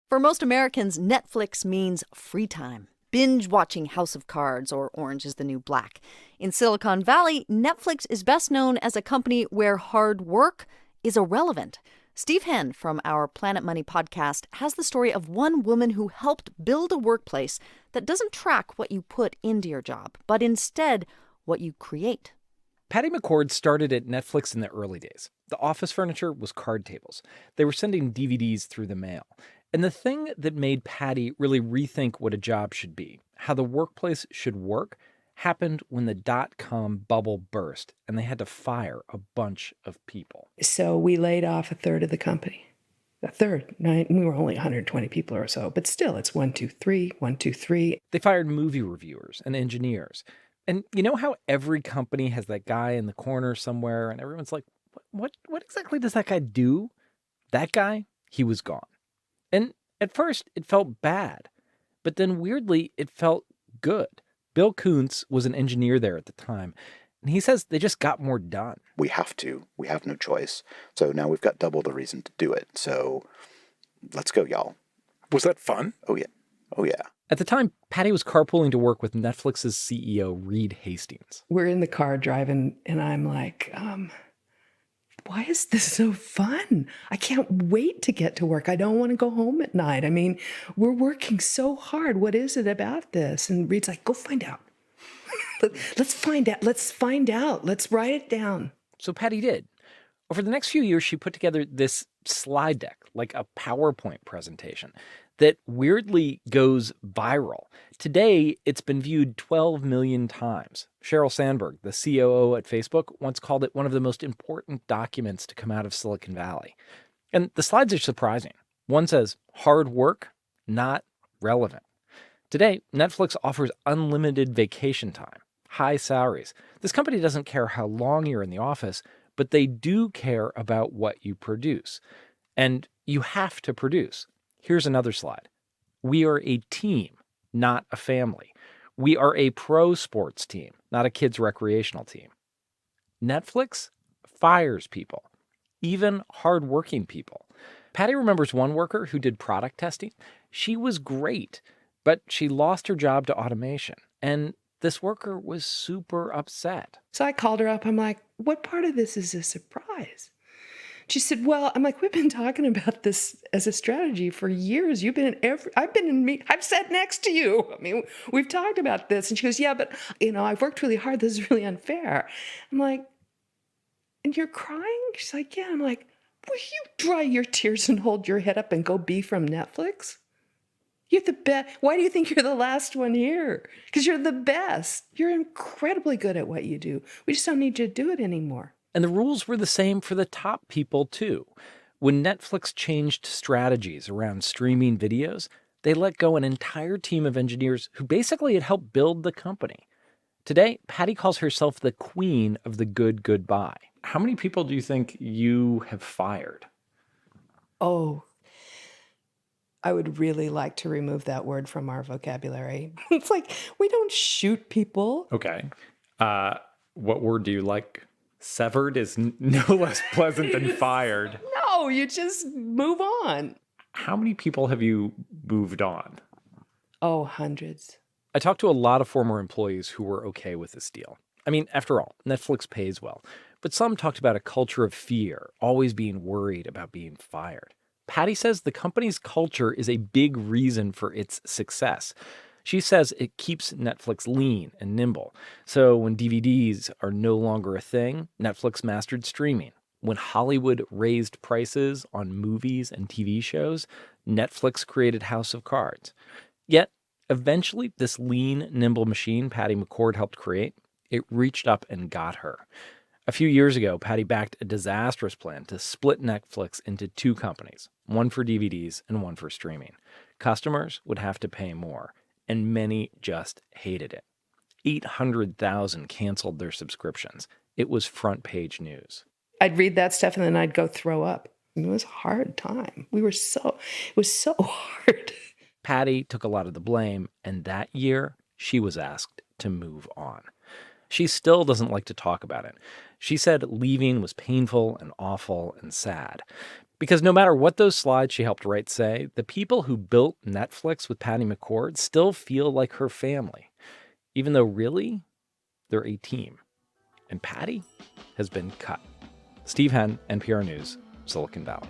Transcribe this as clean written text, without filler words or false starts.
For most Americans, Netflix means free time. Binge watching House of Cards or Orange is the New Black. In Silicon Valley, Netflix is best known as a company where hard work is irrelevant. Steve Henn from our Planet Money podcast has the story of one woman who helped build a workplace that doesn't track what you put into your job, but instead what you create. Patty McCord started at Netflix in the early days. The office furniture was card tables. They were sending DVDs through the mail. And the thing that made Patty really rethink what a job should be, how the workplace should work, happened when the dot-com bubble burst and they had to fire a bunch of people. So we laid off a third of the company. A third. We were only 120 people or so, but still it's 1, 2, 3, 1, 2, 3. They fired movie reviewers and engineers. And you know how every company has that guy in the corner somewhere and everyone's like, what exactly does that guy do? That guy, he was gone. And at first, it felt bad. But then weirdly, it felt good. Bill Kuntz was an engineer there at the time. And he says they just got more done. We have to. We have no choice. So now we've got double the reason to do it. So let's go, y'all. Was that fun? Oh, yeah. Oh, yeah. At the time, Patty was carpooling to work with Netflix's CEO, Reed Hastings. We're in the car driving, and I'm like, why is this so fun? I can't wait to get to work. I don't want to go home at night. I mean, we're working so hard. What is it about this? And Reed's like, go find out. Let's find out. Let's find out. Let's write it down. So Patty did. Over the next few years, she put together this slide deck, like a PowerPoint presentation, that weirdly goes viral. Today, it's been viewed 12 million times. Sheryl Sandberg, the COO at Facebook, once called it one of the most important documents to come out of Silicon Valley. And the slides are surprising. One says, hard work, not relevant. Today, Netflix offers unlimited vacation time, high salaries. This company doesn't care how long you're in the office, but they do care about what you produce. And you have to produce. Here's another slide. We are a team, not a family. We are a pro sports team, not a kids' recreational team. Netflix fires people, even hardworking people. Patty remembers one worker who did product testing. She was great, but she lost her job to automation. And this worker was super upset. So I called her up. I'm like, what part of this is a surprise? She said, well, I'm like, we've been talking about this as a strategy for years. I've sat next to you. I mean, we've talked about this. And she goes, yeah, but, I've worked really hard. This is really unfair. I'm like, and you're crying? She's like, yeah. I'm like, will you dry your tears and hold your head up and go be from Netflix? You're the best. Why do you think you're the last one here? Because you're the best. You're incredibly good at what you do. We just don't need you to do it anymore. And the rules were the same for the top people, too. When Netflix changed strategies around streaming videos, they let go an entire team of engineers who basically had helped build the company. Today, Patty calls herself the queen of the good goodbye. How many people do you think you have fired? Oh, I would really like to remove that word from our vocabulary. It's like, we don't shoot people. Okay. What word do you like? Severed is no less pleasant than fired. No, you just move on. How many people have you moved on? Oh, hundreds. I talked to a lot of former employees who were okay with this deal. I mean, after all, Netflix pays well. But some talked about a culture of fear, always being worried about being fired. Patty says the company's culture is a big reason for its success. She says it keeps Netflix lean and nimble. So when DVDs are no longer a thing, Netflix mastered streaming. When Hollywood raised prices on movies and TV shows, Netflix created House of Cards. Yet, eventually, this lean, nimble machine Patty McCord helped create, it reached up and got her. A few years ago, Patty backed a disastrous plan to split Netflix into two companies, one for DVDs and one for streaming. Customers would have to pay more, and many just hated it. 800,000 canceled their subscriptions. It was front page news. I'd read that stuff and then I'd go throw up. It was a hard time. It was so hard. Patty took a lot of the blame, and that year, she was asked to move on. She still doesn't like to talk about it. She said leaving was painful and awful and sad. Because no matter what those slides she helped write say, the people who built Netflix with Patty McCord still feel like her family, even though really, they're a team. And Patty has been cut. Steve Henn, NPR News, Silicon Valley.